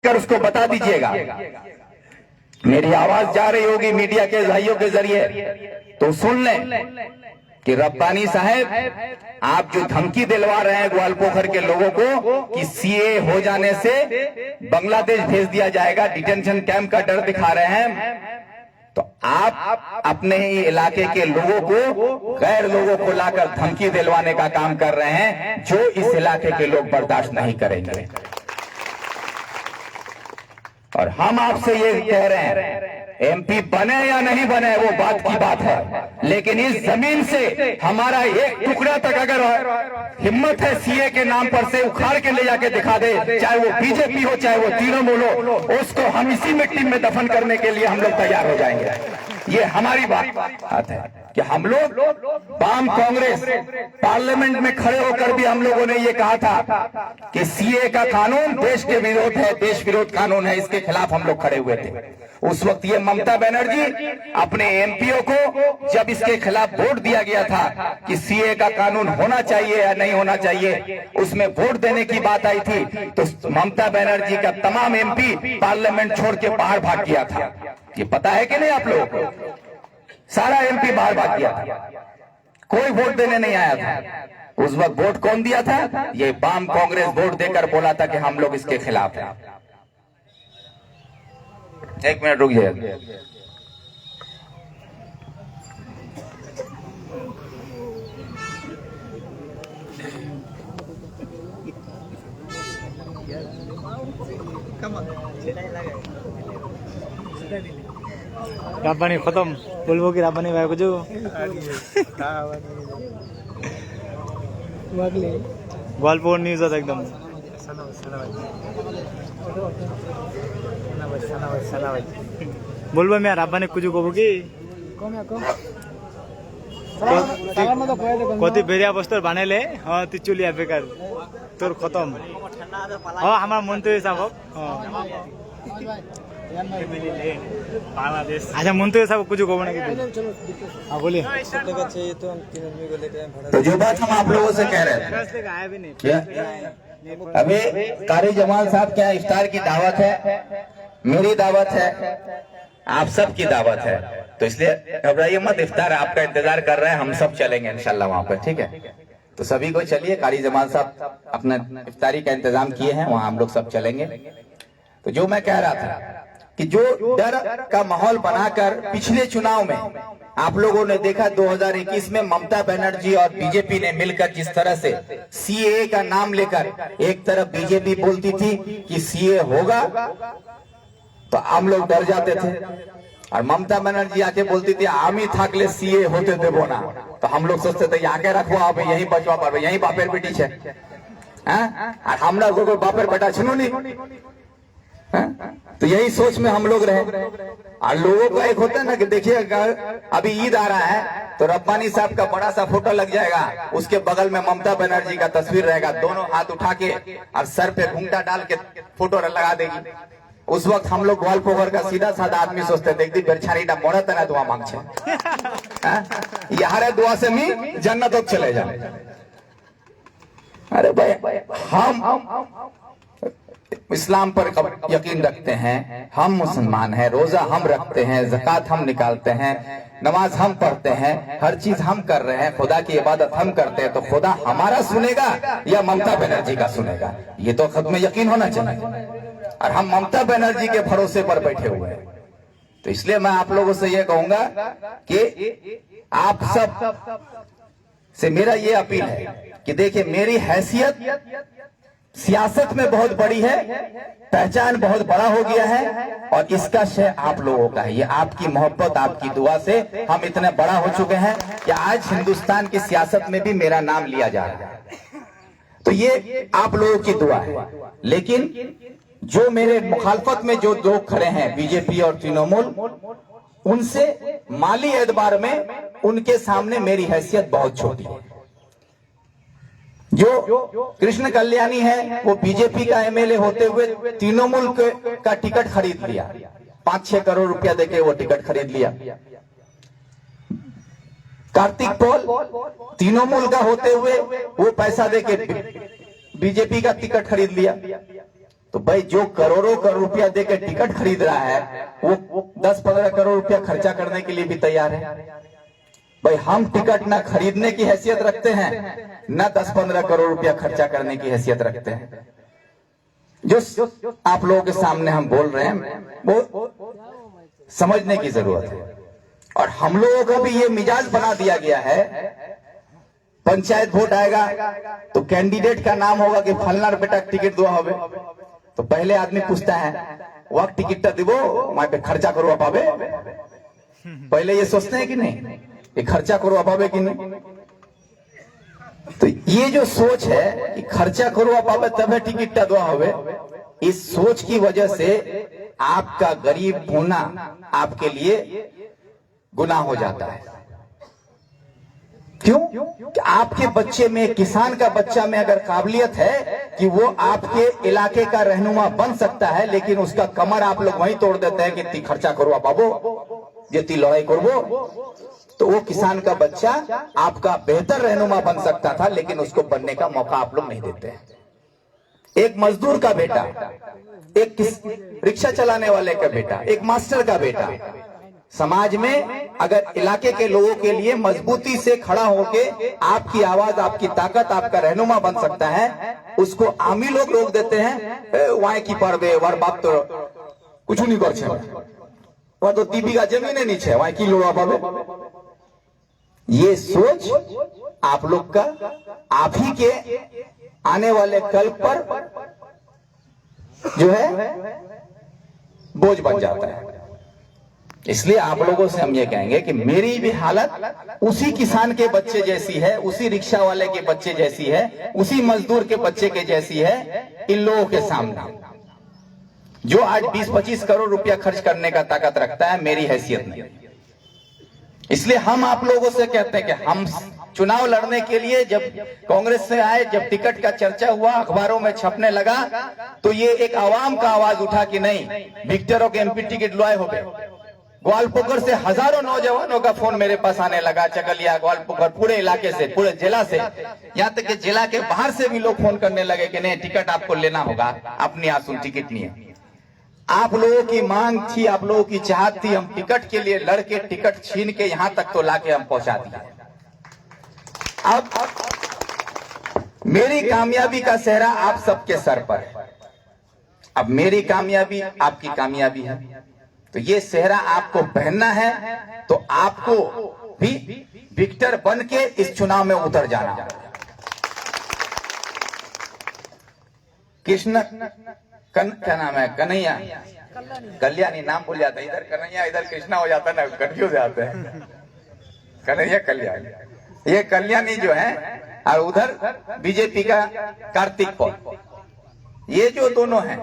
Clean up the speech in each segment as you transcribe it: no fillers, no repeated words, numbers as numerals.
कर उसको बता दीजिएगा। मेरी आवाज जा रही होगी मीडिया के भाइयों के जरिए तो सुन लें कि रब्बानी साहब आप जो धमकी दिलवा रहे हैं ग्वालपोखर के लोगों को कि सीए हो जाने से बांग्लादेश भेज दिया जाएगा, डिटेंशन कैंप का डर दिखा रहे हैं, तो आप अपने ही इलाके के लोगों को, गैर लोगों को लाकर धमकी दिलवाने का काम कर रहे हैं, जो इस इलाके के लोग बर्दाश्त नहीं करेंगे। और हम आपसे ये कह रहे हैं, एमपी बने या नहीं बने वो बात की बात है, लेकिन इस जमीन से हमारा एक टुकड़ा तक अगर हिम्मत है सीए के नाम पर से उखाड़ के ले जाके दिखा दे, चाहे वो बीजेपी हो चाहे वो तृणमूल हो, उसको हम इसी मिट्टी में दफन करने के लिए हम लोग तैयार हो जाएंगे। ये हमारी बात है कि हम लोग वाम कांग्रेस पार्लियामेंट में खड़े होकर भी हम लोगों ने ये कहा था कि सीए का कानून देश के विरोध है, देश विरोध कानून है, इसके खिलाफ हम लोग खड़े हुए थे। उस वक्त ये ममता बनर्जी अपने एमपीओ को जब इसके खिलाफ वोट दिया गया था कि सीए का कानून होना चाहिए या नहीं होना चाहिए, उसमें वोट देने की बात आई थी, तो ममता बनर्जी का तमाम एमपी पार्लियामेंट छोड़ के बाहर भाग गया था। ये पता है कि नहीं आप लोगों को? सारा एमपी बाहर भाग गया था, कोई वोट देने नहीं आया था। उस वक्त वोट कौन दिया था? ये वाम कांग्रेस वोट देकर बोला था कि हम लोग इसके खिलाफ हैं। एक मिनट रुक जाइए। राब्बानी खत्म बोलबो कि राब्बानी भएको जो ग्वालपोखर न्यूज है एकदम बोलबो मैं राब्बानी कुछ कब कि कति बेरिया बस्तर बानेले हाँ ती चुलिया बेकार तोर खत्म हाँ हमारा मंत्री साहब अच्छा मंत्री साहब कुछ कहो ना हाँ बोलिए। तो जो बात हम आप लोगों से कह रहे थे क्या अभी कारी जमाल साहब क्या इफ्तार की दावत है, मेरी दावत है, आप सब की दावत है, तो इसलिए घबराइए मत, इफ्तार आपका इंतजार कर रहे हैं, हम सब चलेंगे इंशाल्लाह वहां पर, ठीक है? तो सभी को चलिए, कारी जमाल साहब अपना इफ्तारी का इंतजाम किए हैं, वहां हम लोग सब चलेंगे। तो जो मैं कह रहा था कि जो डर का माहौल बनाकर पिछले चुनाव में आप लोगों ने देखा 2021 में ममता बनर्जी और बीजेपी ने मिलकर जिस तरह से सीए का नाम लेकर, एक तरफ बीजेपी बोलती थी कि सीए होगा तो हम लोग डर जाते थे, और ममता बनर्जी आके बोलती थी आमी थाकले सीए होते देवो ना, तो हम लोग सोचते थे आगे रखो आप यही बचवा पावे, यही बापेर बेटी है, और हम लोग बापेर बेटा छुनो नहीं, तो यही सोच में हम लोग रहे। और लोगों को एक होता है ना कि देखिए अभी ईद आ रहा है तो रब्बानी साहब का बड़ा सा फोटो लग जाएगा, उसके बगल में ममता बनर्जी का तस्वीर रहेगा, दोनों हाथ उठा के और सर पे घूंघटा डाल के फोटो लगा देगी। उस वक्त हम लोग ग्वालपोखर का सीधा साधा आदमी सोचते देखती बेरछारीटा मोड़ा तना दुआ मांग यार दुआ से मी जन्नत तक चले जाए। अरे भाई हम इस्लाम पर यकीन रखते हैं, हम मुसलमान हैं, रोजा हम रखते हैं, ज़कात हम निकालते हैं, नमाज हम पढ़ते हैं, हर चीज हम कर रहे हैं, खुदा की इबादत हम करते हैं, तो खुदा हमारा सुनेगा या ममता बनर्जी का सुनेगा, ये तो खुद में यकीन होना चाहिए। और हम ममता बनर्जी के भरोसे पर बैठे हुए हैं, तो इसलिए मैं आप लोगों से ये कहूंगा कि आप सब से मेरा ये अपील है कि देखिए मेरी हैसियत सियासत में बहुत बड़ी है, पहचान बहुत बड़ा हो गया है, और इसका श्रेय आप लोगों का है। ये आपकी मोहब्बत, आपकी दुआ से हम इतने बड़ा हो चुके हैं कि आज हिंदुस्तान की सियासत में भी मेरा नाम लिया जा रहा है, तो ये आप लोगों की दुआ है। लेकिन जो मेरे मुखालफत में जो लोग खड़े हैं बीजेपी और तृणमूल, उनसे माली एतबार में उनके सामने मेरी हैसियत बहुत छोटी है। जो कृष्ण कल्याणी है वो बीजेपी का एमएलए होते हुए तृणमूल का टिकट खरीद लिया, 5-6 करोड़ रुपया देके वो टिकट खरीद लिया। कार्तिक पॉल तृणमूल का होते हुए वो पैसा देके बीजेपी का टिकट खरीद लिया। तो भाई जो करोड़ों करोड़ रुपया देकर टिकट खरीद रहा है वो 10-15 करोड़ रुपया खर्चा करने के लिए भी तैयार है। भाई हम टिकट ना खरीदने की हैसियत रखते हैं, ना 10-15 करोड़ रुपया खर्चा करने की हैसियत रखते हैं। जो आप लोगों के सामने हम बोल रहे हैं वो समझने की जरूरत है। और हम लोगों का भी ये मिजाज बना दिया गया है, पंचायत वोट आएगा तो कैंडिडेट का नाम होगा कि फलना बेटा टिकट दुआ होवे, तो पहले आदमी पूछता है वक्त टिकट दिवो वहां पे खर्चा करो अपावे। पहले ये सोचते हैं कि नहीं ये खर्चा करो अपावे कि नहीं। तो ये जो सोच है कि खर्चा करो अपावे तबे टिकट दुआ होवे, इस सोच की वजह से आपका गरीब होना आपके लिए गुनाह हो जाता है। क्यों? कि आपके बच्चे में, किसान का बच्चा में अगर काबिलियत है कि वो आपके इलाके का रहनुमा बन सकता है, लेकिन उसका कमर आप लोग वहीं तोड़ देते हैं कि ती खर्चा करो आप बाबू ये ती लड़ाई करो, तो वो किसान का बच्चा आपका बेहतर रहनुमा बन सकता था, लेकिन उसको बनने का मौका आप लोग नहीं देते हैं। एक मजदूर का बेटा, एक रिक्शा चलाने वाले का बेटा, एक मास्टर का बेटा समाज में अगर इलाके के लोगों के लिए मजबूती से खड़ा होके आपकी आवाज, आपकी ताकत, आपका रहनुमा बन सकता है, उसको आमी लोग रोक देते हैं। वहां की परबे वर बाप तो कुछ नहीं कर वहां तो 3 बीघा जमीन नीचे वहां की लोड़ा पावे। ये सोच आप लोग का आप ही के आने वाले कल पर जो है बोझ बन जाता है। इसलिए आप लोगों से हम ये कहेंगे कि मेरी भी हालत उसी किसान के बच्चे जैसी है, उसी रिक्शा वाले के बच्चे जैसी है, उसी मजदूर के बच्चे के जैसी है इन लोगों के सामने। जो आज 20-25 करोड़ रुपया खर्च करने का ताकत रखता है, मेरी हैसियत नहीं। इसलिए हम आप लोगों से कहते हैं कि हम चुनाव लड़ने के लिए जब कांग्रेस से आए, जब टिकट का चर्चा हुआ, अखबारों में छपने लगा, तो ये एक आवाम का आवाज उठा कि नहीं विक्टरों के एमपी टिकट लुआए हो गए। ग्वालपोखर से हजारों नौजवानों का फोन मेरे पास आने लगा, चकलिया, ग्वालपोखर, पूरे इलाके से, पूरे जिला से, यहाँ तक कि जिला के बाहर से भी लोग फोन करने लगे कि नहीं टिकट आपको लेना होगा, अपनी आंसू टिकट नहीं है। आप लोगों की मांग थी, आप लोगों की चाहत थी, हम टिकट के लिए लड़के टिकट छीन के यहाँ तक तो लाके हम पहुंचा दिया। अब मेरी कामयाबी का सेहरा आप सबके सर पर है। अब मेरी कामयाबी आपकी कामयाबी है, तो ये सेहरा आपको पहनना है, तो आपको भी विक्टर बन के इस चुनाव में उतर जाना है। कृष्ण क्या नाम है, कन्हैया, कल्याणी नाम भूल जाता है, इधर कन्हैया इधर कृष्णा हो जाता है ना, कंफ्यूज जाते हैं। कन्हैया कल्याणी, ये कल्याणी जो है, और उधर बीजेपी का कार्तिक पॉल, ये जो दोनों हैं,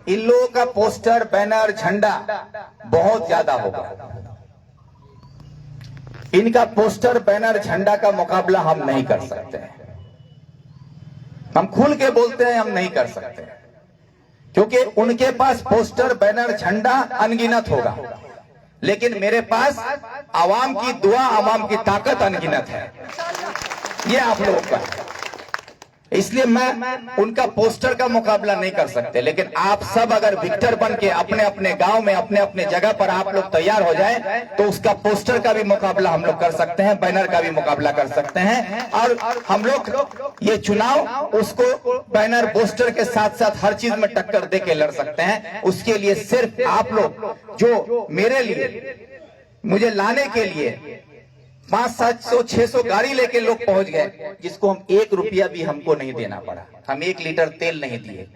इन लोगों का पोस्टर, बैनर, झंडा बहुत ज्यादा होगा। इनका पोस्टर, बैनर, झंडा का मुकाबला हम नहीं कर सकते हैं। हम खुल के बोलते हैं हम नहीं कर सकते, क्योंकि उनके पास पोस्टर, बैनर, झंडा अनगिनत होगा, लेकिन मेरे पास आवाम की दुआ, आवाम की ताकत अनगिनत है। ये आप लोगों का है। इसलिए मैं उनका पोस्टर का मुकाबला नहीं कर सकते, लेकिन आप सब अगर विक्टर बन के अपने अपने गांव में, अपने अपने जगह पर आप लोग तैयार हो जाए, तो उसका पोस्टर का भी मुकाबला हम लोग कर सकते हैं, बैनर का भी मुकाबला कर सकते हैं, और हम लोग ये चुनाव उसको बैनर, पोस्टर के साथ साथ हर चीज में टक्कर दे के लड़ सकते हैं। उसके लिए सिर्फ आप लोग जो मेरे लिए, मुझे लाने के लिए 500-700-600 गाड़ी लेके लोग पहुंच गए, जिसको हम 1 रुपया भी हमको नहीं देना पड़ा। हम 1 लीटर तेल नहीं दिए,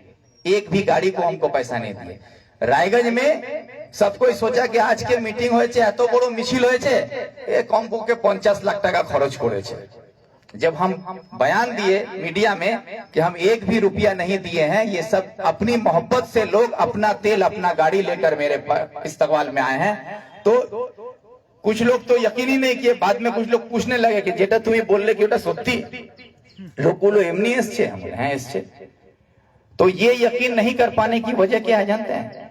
एक भी गाड़ी को हमको पैसा नहीं दिए। रायगंज में सबको सोचा कि आज के मीटिंग हो तो बड़ो मिছিল हो कम पक्षे 50 लाख टाका खर्च करे। जब हम बयान दिए मीडिया में कि हम 1 भी रुपया नहीं दिए हैं, ये सब अपनी मोहब्बत से लोग अपना तेल, अपना गाड़ी लेकर मेरे इस्तकबाल में आए हैं। तो कुछ लोग तो यकीन ही नहीं किए, बाद में कुछ लोग पूछने लगे कि जेटा तुम बोल रहे कि ओटा सत्ती लोग बोलो एमनी एसछे, हम हैं एसछे। तो ये यकीन नहीं कर पाने की वजह क्या है जानते हैं?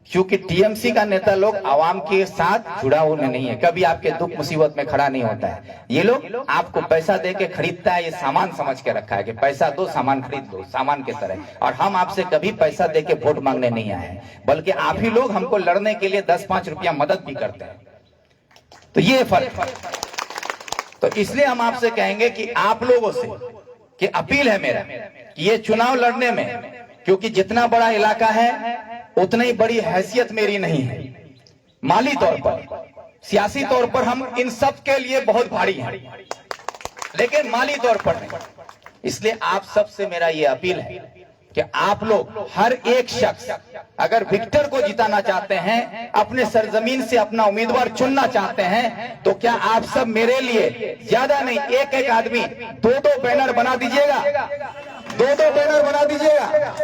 क्योंकि टीएमसी का नेता लोग आवाम के साथ जुड़ा हुआ नहीं है, कभी आपके दुख मुसीबत में खड़ा नहीं होता है। ये लोग आपको पैसा दे के खरीदता है, ये सामान समझ के रखा है कि पैसा दो सामान खरीद लो, सामान के तरह। और हम आपसे कभी पैसा दे के वोट मांगने नहीं आए हैं, बल्कि आप ही लोग हमको लड़ने के लिए 10-5 रुपया मदद भी करते हैं। तो ये फर्क। तो इसलिए हम आपसे कहेंगे कि आप लोगों से कि अपील है मेरा कि ये चुनाव लड़ने में, क्योंकि जितना बड़ा इलाका है उतनी ही बड़ी हैसियत मेरी नहीं है। माली तौर पर, सियासी तौर पर हम इन सब के लिए बहुत भारी हैं, लेकिन माली तौर पर नहीं। इसलिए आप सबसे मेरा ये अपील है कि आप लोग हर एक शख्स अगर विक्टर को जिताना चाहते हैं, अपने सरजमीन से अपना उम्मीदवार चुनना चाहते हैं, तो क्या आप सब मेरे लिए ज्यादा नहीं, एक आदमी 2-2 बैनर बना दीजिएगा, 2-2 बैनर बना दीजिएगा।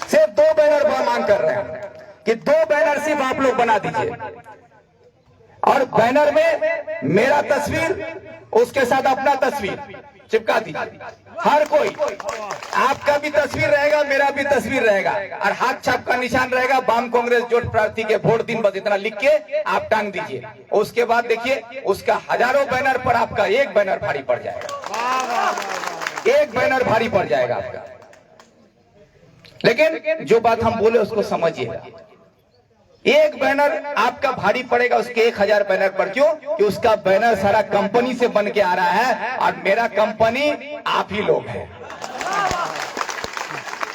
सिर्फ 2 बैनर मांग कर रहे हैं कि 2 बैनर सिर्फ आप लोग बना दीजिए, और बैनर में मेरा तस्वीर, उसके साथ अपना तस्वीर चिपका दीजिए। हर कोई, आपका भी तस्वीर रहेगा, मेरा भी तस्वीर रहेगा, और हाथ छाप का निशान रहेगा, वाम कांग्रेस जोड़ प्रार्थी के वोट दिन, बस इतना लिख के आप टांग दीजिए। उसके बाद देखिए उसका हजारों बैनर पर आपका एक बैनर भारी पड़ जाएगा, एक बैनर भारी पड़ जाएगा आपका। लेकिन जो बात हम बोले उसको समझिएगा, एक बैनर आपका भारी पड़ेगा उसके 1000 बैनर पर। क्यों? कि उसका बैनर सारा कंपनी से बन के आ रहा है, और मेरा कंपनी आप ही लोग हैं।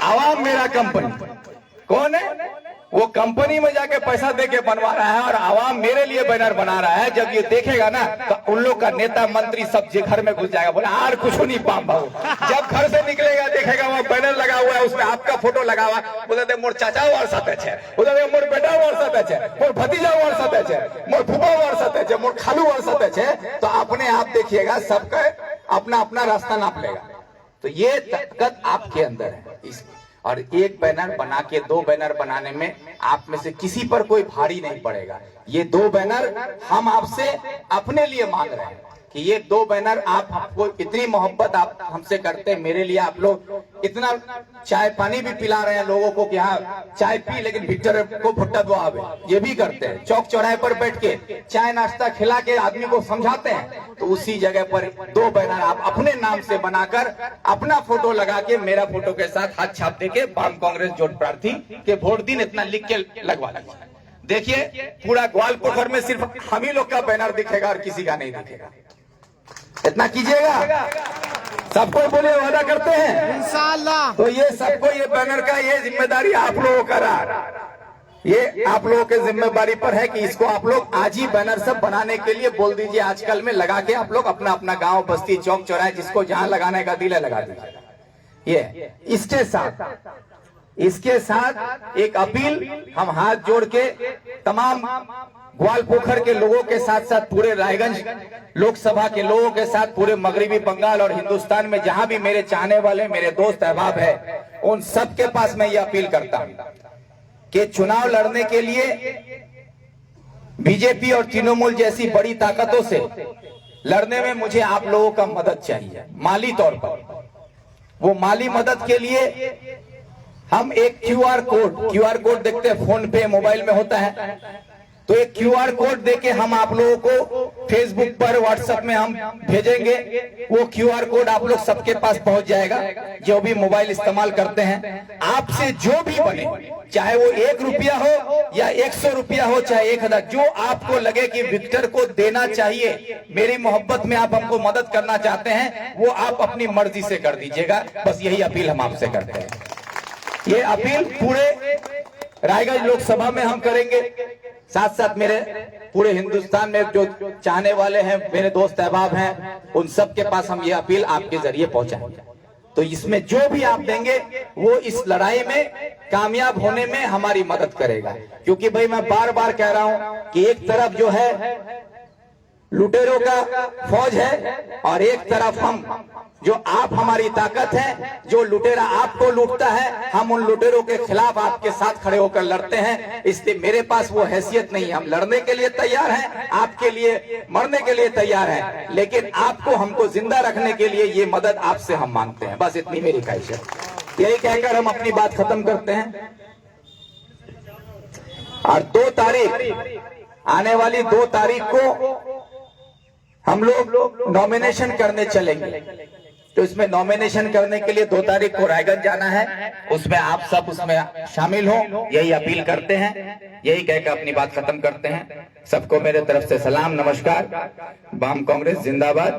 आवाम मेरा कंपनी कौन है? वो कंपनी में जाके पैसा दे के बनवा रहा है, और आवाम मेरे लिए बैनर बना रहा है। जब ये देखेगा ना तो उन लोग का नेता मंत्री सब जे घर में घुस जाएगा, बोला यार कुछ नहीं पाम भाऊ। जब घर से निकलेगा देखेगा वहाँ बैनर लगा हुआ है, उसमें आपका फोटो लगा हुआ है, बोलते मोर चाचा वार साथे छे, बोलते मोर बेटा वार साथे छे, मोर भतीजा वार साथे छे, मोर फूफा वार साथे छे, मोर खालू वार साथे छे। तो अपने आप देखिएगा सबका अपना अपना रास्ता नाप लेगा। तो ये ताकत आपके अंदर है। और एक बैनर बना के 2 बैनर बनाने में आप में से किसी पर कोई भारी नहीं पड़ेगा। ये 2 बैनर हम आपसे अपने लिए मांग रहे हैं कि ये 2 बैनर आपको इतनी मोहब्बत आप हमसे करते हैं, मेरे लिए आप लोग इतना चाय पानी भी पिला रहे हैं लोगों को कि हाँ चाय पी, लेकिन विक्टर को भुट्टा दो आवे, ये भी करते हैं। चौक चौराहे पर बैठ के चाय नाश्ता खिला के आदमी को समझाते हैं। तो उसी जगह पर 2 बैनर आप अपने नाम से बनाकर अपना फोटो लगा के, मेरा फोटो के साथ हाथ छाप दे के, वाम कांग्रेस जोड़ प्रार्थी के वोट दिन इतना लिख के लगवा लीजिए। देखिए पूरा ग्वालपोखर में सिर्फ हम ही लोग का बैनर दिखेगा और किसी का नहीं दिखेगा। इतना कीजिएगा, सबको बोले वादा करते हैं इंशाअल्लाह। तो ये सबको ये बैनर का ये जिम्मेदारी आप लोगों का रहा, ये आप लोगों के जिम्मेदारी पर है कि इसको आप लोग आज ही बैनर सब बनाने के लिए बोल दीजिए। आजकल में लगा के आप लोग अपना अपना गांव बस्ती चौक चौराहे जिसको जहां लगाने का दिल है लगा दीजिए। ये इसके साथ एक अपील हम हाथ जोड़ के तमाम ग्वालपोखर के लोगों के साथ साथ पूरे रायगंज लोकसभा के लोगों के साथ पूरे मगरबी बंगाल और हिंदुस्तान में जहां भी मेरे चाहने वाले मेरे दोस्त अहबाब है, उन सब के पास मैं ये अपील करता हूं कि चुनाव लड़ने के लिए बीजेपी और तृणमूल जैसी बड़ी ताकतों से लड़ने में मुझे आप लोगों का मदद चाहिए माली तौर पर। वो माली मदद के लिए हम एक क्यूआर कोड देखते हैं, फोन पे मोबाइल में होता है, तो एक क्यूआर कोड देके हम आप लोगों को फेसबुक पर व्हाट्सएप में हम भेजेंगे। वो क्यूआर कोड आप लोग सबके पास पहुंच जाएगा जो भी मोबाइल इस्तेमाल करते हैं। आपसे जो भी बने, चाहे वो 1 रुपया हो या 100 रुपया हो, चाहे 1000, जो आपको लगे कि विक्टर को देना चाहिए, मेरी मोहब्बत में आप हमको मदद करना चाहते हैं, वो आप अपनी मर्जी से कर दीजिएगा। बस यही अपील हम आपसे करते हैं। ये अपील पूरे रायगंज लोकसभा में हम करेंगे, साथ साथ मेरे पूरे हिंदुस्तान में जो चाहने वाले हैं मेरे दोस्त अहबाब हैं, उन सब के पास हम ये अपील आपके जरिए पहुंचाएंगे। तो इसमें जो भी आप देंगे वो इस लड़ाई में कामयाब होने में हमारी मदद करेगा। क्योंकि भाई मैं बार बार कह रहा हूं कि एक तरफ जो है लुटेरों का फौज है और एक तरफ हम, जो आप हमारी ताकत है। जो लुटेरा आपको लूटता है, हम उन लुटेरों के खिलाफ आपके साथ खड़े होकर लड़ते हैं। इसलिए मेरे पास वो हैसियत नहीं है। हम लड़ने के लिए तैयार हैं, आपके लिए मरने के लिए तैयार हैं, लेकिन आपको हमको जिंदा रखने के लिए ये मदद आपसे हम मांगते हैं। बस इतनी मेरी ख्वाहिश है। यही कहकर हम अपनी बात खत्म करते हैं। और 2 तारीख, आने वाली 2 तारीख को हम लोग नॉमिनेशन करने चलेंगे। तो इसमें नॉमिनेशन करने के लिए 2 तारीख को रायगंज जाना है, उसमें आप सब उसमें शामिल हो, यही अपील करते हैं। यही कहकर अपनी बात खत्म करते हैं। सबको मेरे तरफ से सलाम, नमस्कार। वाम कांग्रेस जिंदाबाद।